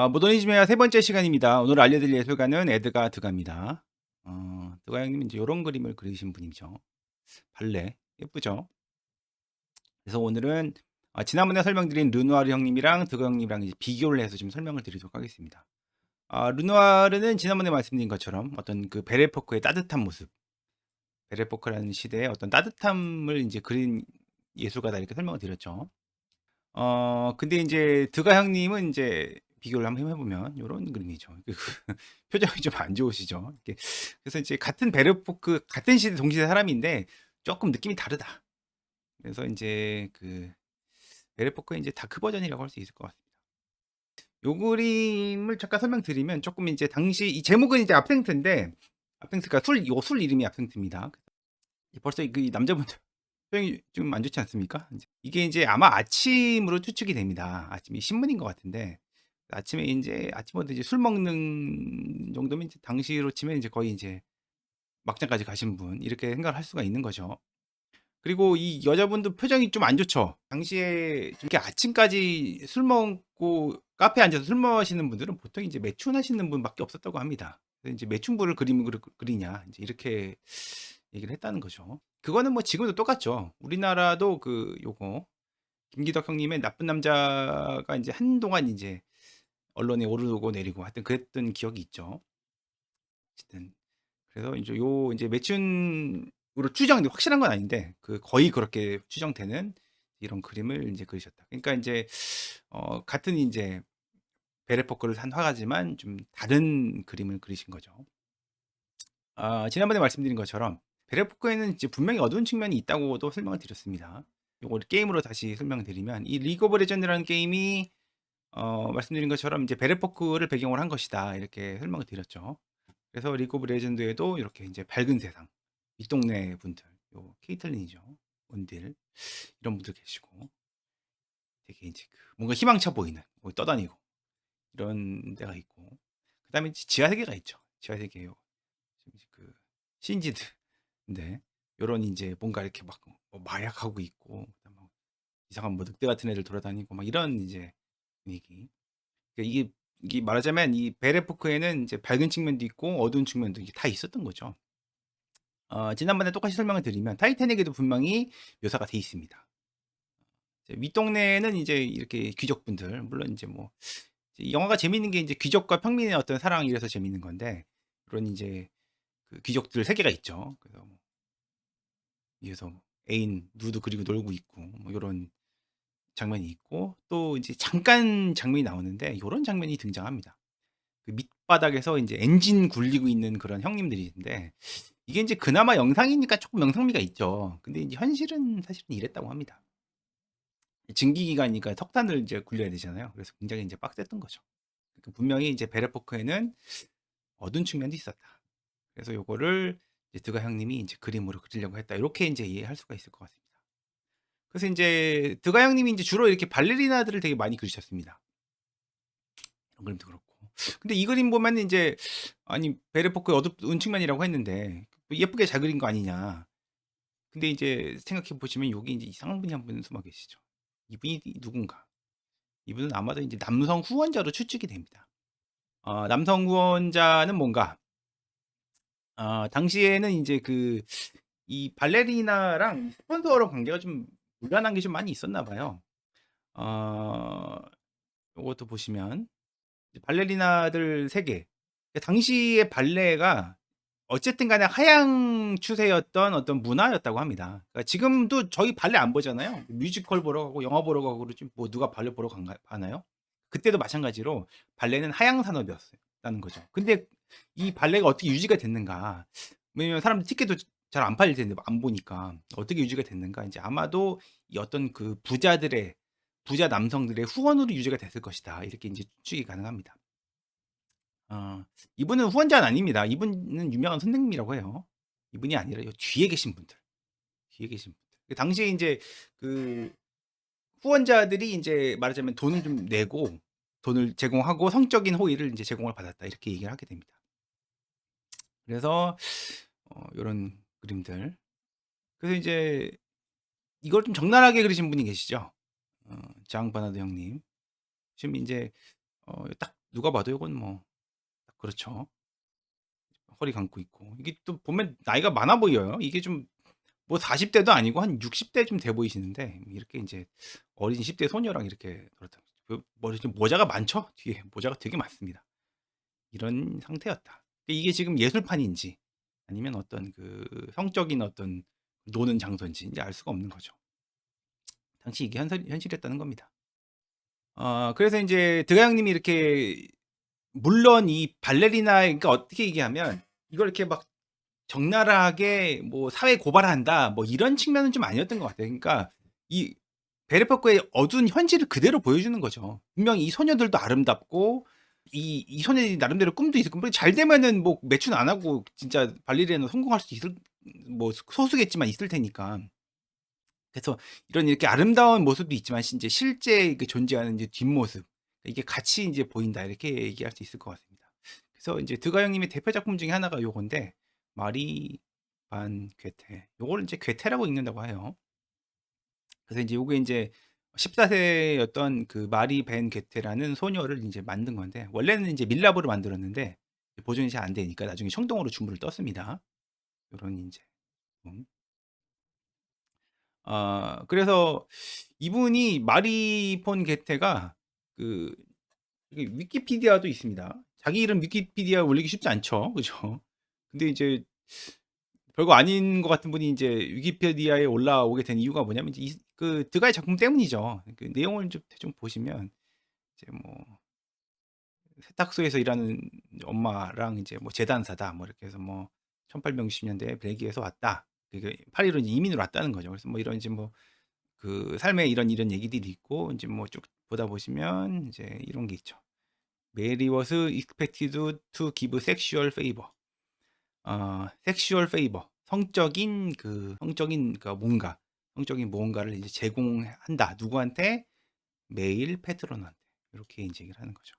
모더니즘의 세 번째 시간입니다. 오늘 알려드릴 예술가는 에드가 드가입니다. 드가 형님은 이제 요런 그림을 그리신 분이죠. 발레. 예쁘죠? 그래서 오늘은 지난번에 설명드린 르누아르 형님이랑 드가 형님이랑 이제 비교를 해서 좀 설명을 드리도록 하겠습니다. 르누아르는 지난번에 말씀드린 것처럼 어떤 그 베레포크의 따뜻한 모습, 베레포크라는 시대의 어떤 따뜻함을 이제 그린 예술가다 이렇게 설명을 드렸죠. 근데 이제 드가 형님은 이제 비교를 한번 해보면 요런 그림이죠. 표정이 좀 안 좋으시죠. 이렇게 그래서 이제 같은 베르포크 같은 시대 동시대 사람인데 조금 느낌이 다르다. 그래서 이제 그 베르포크의 이제 다크 버전이라고 할 수 있을 것 같습니다. 요 그림을 잠깐 설명드리면 조금 이제 당시 이 제목은 이제 압생트인데 압생트가 술 이름이 압생트입니다. 벌써 그 남자분들 표정이 좀 안 좋지 않습니까? 이게 이제 아마 아침으로 추측이 됩니다. 아침이 신문인 것 같은데 아침에 인제 아침부터 이제 술 먹는 정도면 이제 당시로 치면 이제 거의 이제 막장까지 가신 분 이렇게 생각을 할 수가 있는 거죠. 그리고 이 여자분도 표정이 좀 안 좋죠. 당시에 이렇게 아침까지 술 먹고 카페에 앉아서 술 마시는 분들은 보통 이제 매춘하시는 분밖에 없었다고 합니다. 그래서 인제 매춘부를 그림을 그리냐 인제 이렇게 얘기를 했다는 거죠. 그거는 뭐 지금도 똑같죠. 우리나라도 그 요거 김기덕 형님의 나쁜 남자가 인제 한동안 인제 언론에 오르고 내리고 하여튼 그랬던 기억이 있죠. 어쨌든 그래서 인제 요 인제 매춘으로 확실한 건 아닌데 그 거의 그렇게 추정되는 이런 그림을 인제 그리셨다. 그러니까 인제 같은 인제 베레포크를 한 화가지만 좀 다른 그림을 그리신 거죠. 지난번에 말씀드린 것처럼 베레포크에는 이제 분명히 어두운 측면이 있다고도 설명을 드렸습니다. 요거를 게임으로 다시 설명드리면 이 리그 오브 레전드라는 게임이 말씀드린 것처럼 이제 베레포크를 배경으로 한 것이다. 이렇게 설명을 드렸죠. 그래서 리그 오브 레전드에도 이렇게 이제 밝은 세상, 윗동네 분들, 요 케이틀린이죠. 원딜 이런 분들 계시고 되게 이제 그 뭔가 희망차 보이는 뭐 떠다니고 이런 데가 있고 그다음에 지하 세계가 있죠. 지하 세계요. 그 신지드인데 요런 이제 뭔가 이렇게 막 마약하고 있고 그다음에 뭐 이상한 뭐 늑대 같은 애들 돌아다니고 막 이런 이제 분위기. 그러니까 이게 말하자면 이 베레포크에는 이제 밝은 측면도 있고 어두운 측면도 이게 다 있었던 거죠. 지난번에 똑같이 설명을 드리면 타이타닉에도 분명히 묘사가 돼 있습니다. 이제 윗동네는 이제 이렇게 귀족분들 물론 이제 뭐 이 영화가 재밌는 게 이제 귀족과 평민의 어떤 사랑 이래서 재밌는 건데 그런 이제 그 귀족들 세계가 있죠. 그래서 뭐 위에서 뭐 애인 누드 그리고 놀고 있고 뭐 요런 장면이 있고 또 이제 잠깐 장면이 나오는데 요런 장면이 등장합니다. 그 밑바닥에서 인제 엔진 굴리고 있는 그런 형님들인데 이게 인제 그나마 영상이니까 쪼끔 영상미가 있죠. 근데 인제 현실은 사실은 이랬다고 합니다. 증기 기관이니까 석탄을 이제 굴려야 되잖아요. 그래서 굉장히 인제 빡셌던 거죠. 그러니까 분명히 이제 베레포크에는 어두운 측면도 있었다. 그래서 요거를 이제 드가 형님이 인제 그림으로 그리려고 했다. 요렇게 인제 이해할 수가 있을 것 같습니다. 그래서 인제 드가 형님이 인제 주로 이렇게 발레리나들을 되게 많이 그리셨습니다. 이런 그림도 그렇고. 근데 이 그림 보면은 인제 아니 베레포크의 어두운 측면이라고 했는데 예쁘게 잘 그린 거 아니냐. 근데 이제 생각해 보시면 여기 인제 이상한 분이 한 분 숨어 계시죠. 이분이 누군가. 이분은 아마도 인제 남성 후원자로 추측이 됩니다. 남성 후원자는 뭔가 당시에는 인제 그 이 발레리나랑 스폰서로 관계가 좀 불안한 게 좀 많이 있었나 봐요. 어 요것도 보시면 이제 발레리나들 세계. 당시의 발레가 어쨌든 간에 하향 추세였던 어떤 문화였다고 합니다. 그러니까 지금도 저희 발레 안 보잖아요. 뮤지컬 보러 가고 영화 보러 가고 그러지 뭐 누가 발레 보러 가나요? 그때도 마찬가지로 발레는 하향 산업이었다는 거죠. 근데 이 발레가 어떻게 유지가 됐는가? 왜냐면 사람들 티켓도 잘 안 팔릴 텐데 안 보니까 어떻게 유지가 됐는가? 인제 아마도 이 어떤 그 부자 남성들의 후원으로 유지가 됐을 것이다. 이렇게 인제 추측이 가능합니다. 이분은 후원자는 아닙니다. 이분은 유명한 선생님이라고 해요. 이분이 아니라 요 뒤에 계신 분들, 뒤에 계신 분들. 그 당시에 인제 그 후원자들이 인제 말하자면 돈을 좀 내고 돈을 제공하고 성적인 호의를 인제 제공을 받았다. 이렇게 얘기를 하게 됩니다. 그래서 요런 그림들. 그래서 이제 이걸 좀 적나라하게 그리신 분이 계시죠. 장 버나드 형님. 지금 인제 딱 누가 봐도 이건 뭐 그렇죠. 허리 감고 있고. 이게 또 보면 나이가 많아 보여요. 이게 좀 뭐 40 대도 아니고 한 60 대쯤 돼 보이시는데 이렇게 인제 어린 10대 소녀랑 이렇게 그렇다 그 머리 좀 모자가 많죠? 뒤에 모자가 되게 많습니다. 이런 상태였다. 이게 지금 예술판인지 아니면 어떤 그 성적인 어떤 노는 장소인지 인제 알 수가 없는 거죠. 당시 이게 현실이었다는 겁니다. 그래서 인제 드가 형님이 이렇게 물론 이 발레리나 그러니까 어떻게 얘기하면 이걸 이렇게 막 적나라하게 뭐 사회 고발한다 뭐 이런 측면은 좀 아니었던 것 같아요. 그러니까 이 베레포크의 어두운 현실을 그대로 보여주는 거죠. 분명히 이 소녀들도 아름답고 이 소녀들이 나름대로 꿈도 있었고 뭐 잘 되면은 뭐 매춘 안 하고 진짜 발레리나 성공할 수도 있을 뭐 소수겠지만 있을 테니까. 그래서 이런 이렇게 아름다운 모습도 있지만 인제 실제 그 존재하는 이제 뒷모습 이게 같이 인제 보인다 이렇게 얘기할 수 있을 것 같습니다. 그래서 인제 드가 형님의 대표 작품 중에 하나가 요건데 마리 반 괴테 요거를 인제 괴테라고 읽는다고 해요. 그래서 인제 요게 인제 14 세였던 그 마리 벤 괴테라는 소녀를 인제 만든 건데 원래는 인제 밀랍으로 만들었는데 보존이 잘 안 되니까 나중에 청동으로 주물을 떴습니다. 요런 인제 음. 그래서 이분이 마리 폰 게테가 그 이게 위키피디아도 있습니다. 자기 이름 위키피디아에 올리기 쉽지 않죠. 그죠? 근데 이제 별거 아닌 것 같은 분이 이제 위키피디아에 올라오게 된 이유가 뭐냐면 이제 그 드가의 작품 때문이죠. 그 내용을 좀 대충 보시면 이제 뭐 세탁소에서 일하는 엄마랑 이제 뭐 재단사다 뭐 이렇게 해서 뭐 1860 년대에 벨기에에서 왔다. 그게 파리로 이제 이민을 왔다는 거죠. 그래서 뭐 이런 이제 뭐 그 삶의 이런 얘기들이 있고 인제 뭐 쭉 보다 보시면 이제 이런 게 있죠. Mary was expected to give sexual favor. sexual favor 성적인 그 뭔가 성적인 무언가를 이제 제공한다. 누구한테? 메일 패트론한테. 요렇게 인제 얘기를 하는 거죠.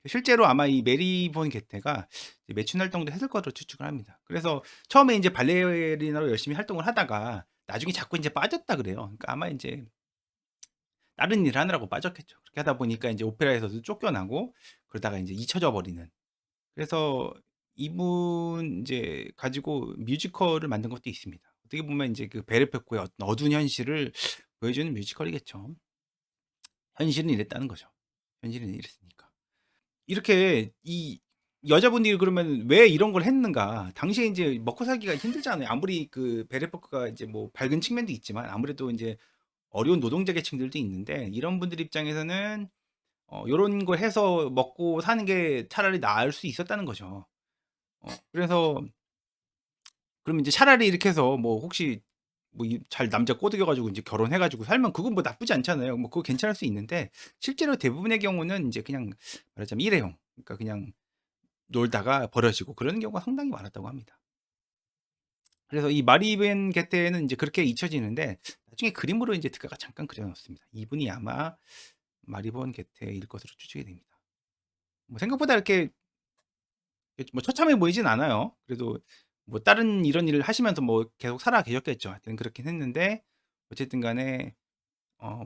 실제로 아마 이 메리 본 게테가 이제 매춘 활동도 했을 것으로 추측을 합니다. 그래서 처음에 인제 발레리나로 열심히 활동을 하다가 나중에 자꾸 인제 빠졌다 그래요. 그러니까 아마 인제 다른 일을 하느라고 빠졌겠죠. 그렇게 하다 보니까 인제 오페라에서도 쫓겨나고 그러다가 인제 잊혀져 버리는. 그래서 이분 인제 가지고 뮤지컬을 만든 것도 있습니다. 어떻게 보면 인제 그 베르페코의 어떤 어두운 현실을 보여주는 뮤지컬이겠죠. 현실은 이랬다는 거죠. 현실은 이랬으니까. 이렇게 이 여자분들이 그러면 왜 이런 걸 했는가? 당시에 인제 먹고 살기가 힘들잖아요. 아무리 그 베르페크가 이제 뭐 밝은 측면도 있지만 아무래도 인제 어려운 노동자 계층들도 있는데 이런 분들 입장에서는 요런 걸 해서 먹고 사는 게 차라리 나을 수 있었다는 거죠. 그래서 그러면 이제 차라리 이렇게 해서 뭐 혹시 뭐 이 잘 남자 꼬드겨 가지고 인제 결혼해 가지고 살면 그건 뭐 나쁘지 않잖아요. 뭐 그거 괜찮을 수 있는데 실제로 대부분의 경우는 인제 그냥 말하자면 일회용 그러니까 그냥 놀다가 버려지고 그러는 경우가 상당히 많았다고 합니다. 그래서 이 마리벤 게테는 인제 그렇게 잊혀지는데 나중에 그림으로 인제 드가가 잠깐 그려 놓습니다. 이분이 아마 마리본 게테일 것으로 추측이 됩니다. 뭐 생각보다 이렇게 뭐 처참해 보이진 않아요. 그래도 뭐 다른 이런 일을 하시면서 뭐 계속 살아 계셨겠죠. 하여튼 그렇긴 했는데 어쨌든 간에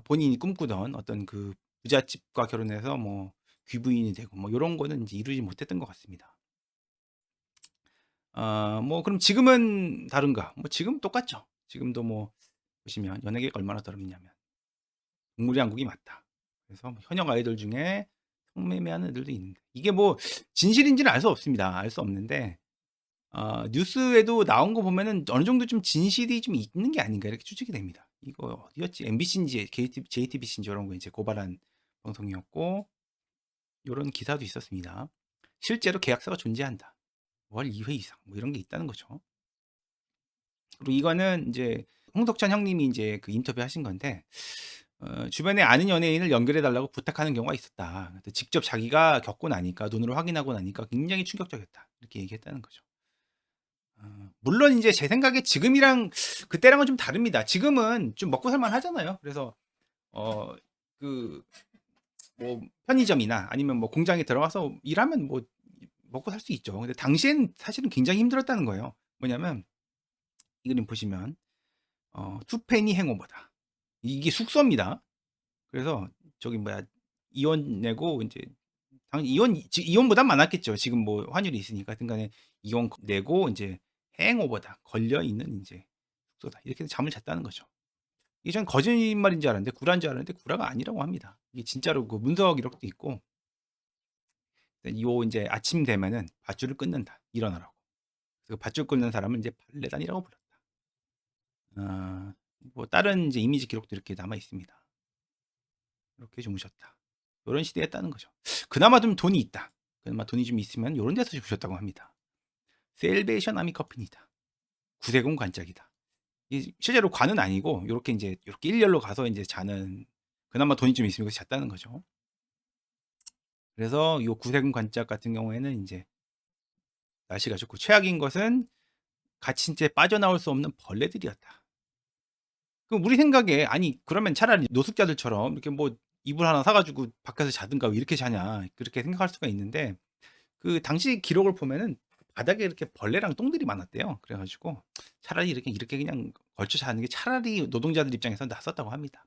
본인이 꿈꾸던 어떤 그 부잣집과 결혼해서 뭐 귀부인이 되고 뭐 요런 거는 인제 이루지 못했던 것 같습니다. 뭐 그럼 지금은 다른가? 뭐 지금 똑같죠. 지금도 뭐 보시면 연예계가 얼마나 다르냐면 동물의 왕국이 맞다. 그래서 뭐 현역 아이돌 중에 성매매하는 애들도 있는데 이게 뭐 진실인지는 알 수 없습니다. 알 수 없는데 뉴스에도 나온 거 보면은 어느 정도 좀 진실이 좀 있는 게 아닌가 이렇게 추측이 됩니다. 이거 어디였지? MBC인지 JTBC인지 요런 거 이제 고발한 방송이었고 요런 기사도 있었습니다. 실제로 계약서가 존재한다. 월 2회 이상 뭐 이런 게 있다는 거죠. 그리고 이거는 인제 홍석천 형님이 인제 그 인터뷰하신 건데 주변에 아는 연예인을 연결해 달라고 부탁하는 경우가 있었다. 근데 직접 자기가 겪고 나니까 눈으로 확인하고 나니까 굉장히 충격적이었다. 이렇게 얘기했다는 거죠. 물론 인제 제 생각에 지금이랑 그때랑은 좀 다릅니다. 지금은 좀 먹고 살만 하잖아요. 그래서 어 그 뭐 편의점이나 아니면 뭐 공장에 들어가서 일하면 뭐 먹고 살 수 있죠. 근데 당시에는 사실은 굉장히 힘들었다는 거예요. 뭐냐면 이 그림 보시면 투페니 행오버다. 이게 숙소입니다. 그래서 저기 뭐야 이원 내고 인제 이혼보단 많았겠죠. 지금 뭐 환율이 있으니까. 하여튼 간에 이혼 내고 인제 행오버다. 걸려 있는 인제 숙소다. 이렇게 해서 잠을 잤다는 거죠. 이게 전 거짓말인 줄 알았는데 구라인 줄 알았는데 구라가 아니라고 합니다. 이게 진짜로 그 문서 기록도 있고 요 인제 아침 되면은 밧줄을 끊는다. 일어나라고. 그 밧줄 끊는 사람을 인제 발레단이라고 불렀다. 뭐 다른 이제 이미지 기록도 이렇게 남아 있습니다. 이렇게 주무셨다. 요런 시대였다는 거죠. 그나마 좀 돈이 있다. 그나마 돈이 좀 있으면 요런 데서 주무셨다고 합니다. 셀베이션 아미 커피니다. 구세군 관짝이다. 이 실제로 관은 아니고 요렇게 인제 요렇게 일렬로 가서 인제 자는 그나마 돈이 좀 있으면 여기서 잤다는 거죠. 그래서 요 구세군 관짝 같은 경우에는 인제 날씨가 좋고 최악인 것은 갇힌 채 빠져나올 수 없는 벌레들이었다. 그럼 우리 생각에 아니 그러면 차라리 노숙자들처럼 이렇게 뭐 이불 하나 사 가지고 밖에서 자든가 왜 이렇게 자냐 그렇게 생각할 수가 있는데 그 당시 기록을 보면은 바닥에 이렇게 벌레랑 똥들이 많았대요. 그래 가지고 차라리 이렇게 그냥 걸쳐 자는 게 차라리 노동자들 입장에서는 낫었다고 합니다.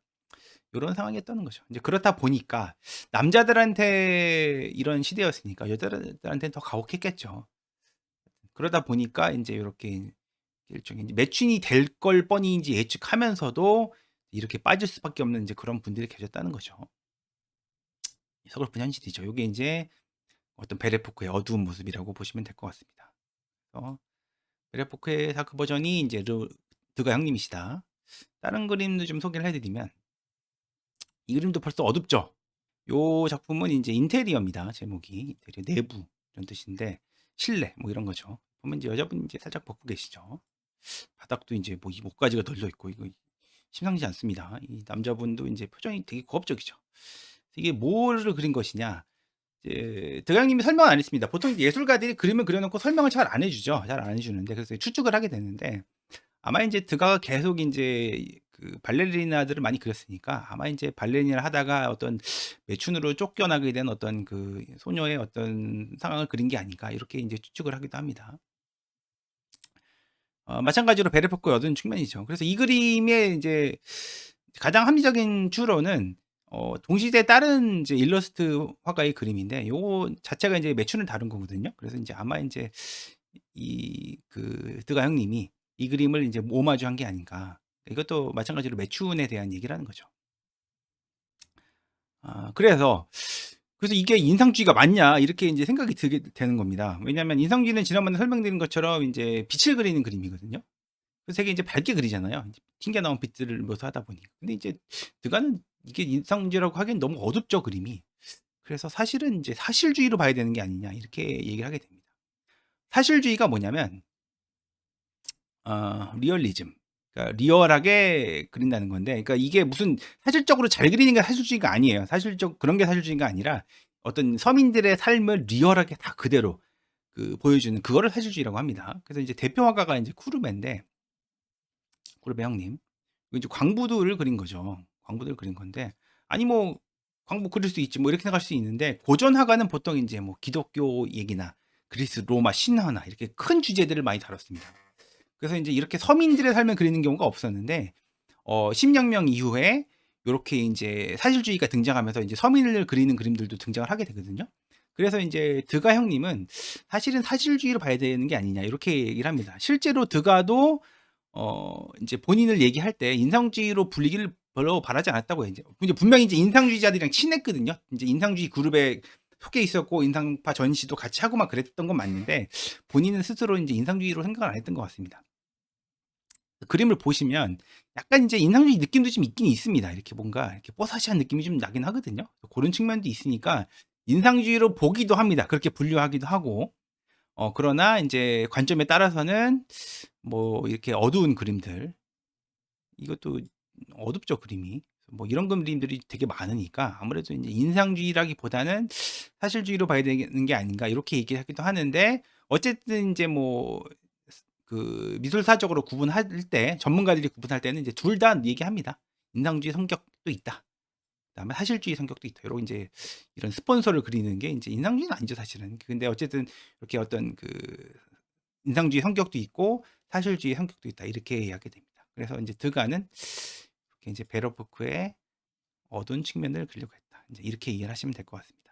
요런 상황이었다는 거죠. 인제 그렇다 보니까 남자들한테 이런 시대였으니까 여자들한테는 더 가혹했겠죠. 그러다 보니까 인제 요렇게 일종의 이제 매춘이 될 걸 뻔히 인제 예측하면서도 이렇게 빠질 수밖에 없는 인제 그런 분들이 계셨다는 거죠. 서글픈 현실이죠. 요게 인제 어떤 베레포크의 어두운 모습이라고 보시면 될 것 같습니다. 베레포크의 다크 버전이 인제 드가 형님이시다. 다른 그림도 좀 소개를 해 드리면 이 그림도 벌써 어둡죠. 요 작품은 인제 인테리어입니다. 제목이. 인테리어 내부 이런 뜻인데 실내 뭐 이런 거죠. 보면 이제 여자분이 이제 살짝 벗고 계시죠. 바닥도 인제 뭐 이 목까지가 널려 있고 이거 심상치 않습니다. 이 남자분도 인제 표정이 되게 고업적이죠. 이게 뭐를 그린 것이냐. 이제 대강님이 설명을 안 했습니다. 보통 예술가들이 그림을 그려 놓고 설명을 잘 안 해 주죠. 잘 안 해 주는데 그래서 추측을 하게 되는데 아마 인제 드가가 계속 인제 그 발레리나들을 많이 그렸으니까 아마 인제 발레리나를 하다가 어떤 매춘으로 쫓겨나게 된 어떤 그 소녀의 어떤 상황을 그린 게 아닌가 이렇게 인제 추측을 하기도 합니다. 마찬가지로 베레포크의 어두운 측면이죠. 그래서 이 그림의 인제 가장 합리적인 추론은 동시대 다른 이제 일러스트 화가의 그림인데 요거 자체가 인제 매춘을 다룬 거거든요. 그래서 인제 아마 인제 이 그 드가 형님이 이 그림을 인제 오마주한 게 아닌가. 이것도 마찬가지로 매춘에 대한 얘기를 하는 거죠. 그래서 '이게 인상주의가 맞냐?' 이렇게 인제 생각이 들게 되는 겁니다. 왜냐하면 인상주의는 지난번에 설명드린 것처럼 인제 빛을 그리는 그림이거든요. 그래서 되게 이제 밝게 그리잖아요. 이제 튕겨 나온 빛들을 묘사하다 보니. 근데 이제 드가는 이게 인상주의라고 하기엔 너무 어둡죠, 그림이. 그래서 사실은 인제 '사실주의로 봐야 되는 게 아니냐.' 이렇게 얘기를 하게 됩니다. 사실주의가 뭐냐면 리얼리즘. 그러니까 리얼하게 그린다는 건데 그러니까 이게 무슨 사실적으로 잘 그리는 게 사실주의가 아니에요. 그런 게 사실주의가 아니라 어떤 서민들의 삶을 리얼하게 다 그대로 그 보여주는 그거를 사실주의라고 합니다. 그래서 이제 대표 화가가 인제 쿠르베인데 쿠르베 형님. 그 이제 광부들을 그린 거죠. 광부들을 그린 건데 아니 뭐 '광부 그릴 수 있지.' 뭐 이렇게 생각할 수 있는데 고전 화가는 보통 인제 뭐 기독교 얘기나 그리스 로마 신화나 이렇게 큰 주제들을 많이 다뤘습니다. 그래서 인제 이렇게 서민들의 삶을 그리는 경우가 없었는데 신혁명 이후에 요렇게 인제 사실주의가 등장하면서 인제 서민을 그리는 그림들도 등장을 하게 되거든요. 그래서 인제 드가 형님은 "사실은 사실주의로 봐야 되는 게 아니냐." 이렇게 얘기를 합니다. 실제로 드가도 인제 본인을 얘기할 때 인상주의로 불리기를 별로 바라지 않았다고 해요. 이제 분명히 이제 인상주의자들이랑 친했거든요. 인제 인상주의 그룹에 속해 있었고 인상파 전시도 같이 하고 막 그랬던 건 맞는데 본인은 스스로 인제 인상주의로 생각을 안 했던 것 같습니다. 그림을 보시면 약간 인제 인상주의 느낌도 좀 있긴 있습니다. 이렇게 뭔가 이렇게 뽀사시한 느낌이 좀 나긴 하거든요. 고런 측면도 있으니까 인상주의로 보기도 합니다. 그렇게 분류하기도 하고. 그러나 인제 관점에 따라서는 뭐 이렇게 어두운 그림들 이것도 어둡죠 그림이. 뭐 이런 그림들이 되게 많으니까 아무래도 인제 인상주의라기보다는 '사실주의로 봐야 되는 게 아닌가.' 이렇게 얘기하기도 하는데 어쨌든 인제 뭐 그 미술사적으로 구분할 때 전문가들이 구분할 때는 이제 둘 다 얘기합니다. 인상주의 성격도 있다. 그다음에 사실주의 성격도 있다. 요런 인제 이런 스폰서를 그리는 게 인제 인상주의는 아니죠 사실은. 근데 어쨌든 이렇게 어떤 그 인상주의 성격도 있고 사실주의 성격도 있다. 이렇게 이야기하게 됩니다. 그래서 인제 드가는 이렇게 인제 베르포크의 어두운 측면을 그리려고 했다. 인제 이렇게 이해를 하시면 될 것 같습니다.